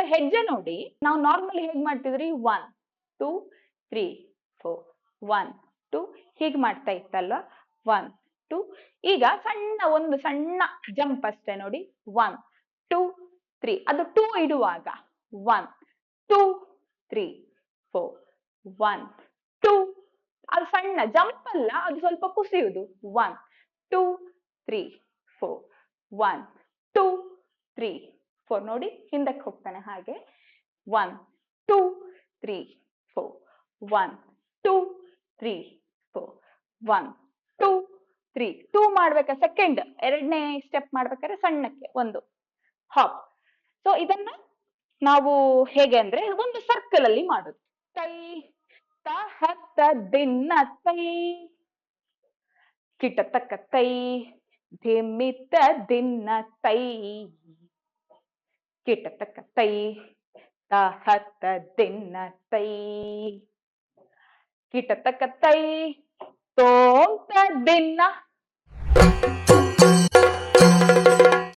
ಅದರ ಹೆಜ್ಜೆ ನೋಡಿ, ನಾವು ನಾರ್ಮಲಿ ಹೇಗ್ ಮಾಡ್ತಿದ್ರಿ 1 2 3 4 1 2 ಹೀಗೆ ಮಾಡ್ತಾ ಇತ್ತಲ್ವಾ 1 2. ಈಗ ಒಂದು ಸಣ್ಣ ಜಂಪ್ ಅಷ್ಟೇ ನೋಡಿ 1 2 3. ಅದು 2 ಇಡುವಾಗ 1 2 3 4 1 2. ಅದು ಸಣ್ಣ ಜಂಪ್ ಅಲ್ಲ, ಅದು ಸ್ವಲ್ಪ ಕುಸಿಯುವುದು 1 2 3 4 1 2 3 4. ನೋಡಿ ಹಿಂದಕ್ಕೆ ಹೋಗ್ತಾನೆ ಹಾಗೆ 1 2 3 4 1 2 3 4 1 2 3. 2 ಮಾಡ್ಬೇಕಾ ಸೆಕೆಂಡ್ ಎರಡನೇ ಸ್ಟೆಪ್ ಮಾಡ್ಬೇಕಾದ್ರೆ ಸಣ್ಣಕ್ಕೆ ಒಂದು ಹಾಪ್. ಸೊ ಇದನ್ನ ನಾವು ಹೇಗೆ ಅಂದ್ರೆ ಒಂದು ಸರ್ಕಲ್ ಅಲ್ಲಿ ಮಾಡುದು. ತೈ ತ ಹತ್ತ ದಿನ್ನ ತೈ, ಕಿಟ ತಕ್ಕ ತೈ ಧಿಮಿತ ದಿನ್ನ ತೈ, ಕಿಟ ತಕ್ಕ ತೈ ತ ಹತ್ತ ದಿನ್ನ ತೈ, ಕಿಟ ತಕ್ಕ ತೈ ತೋಂತ ದಿನ್ನ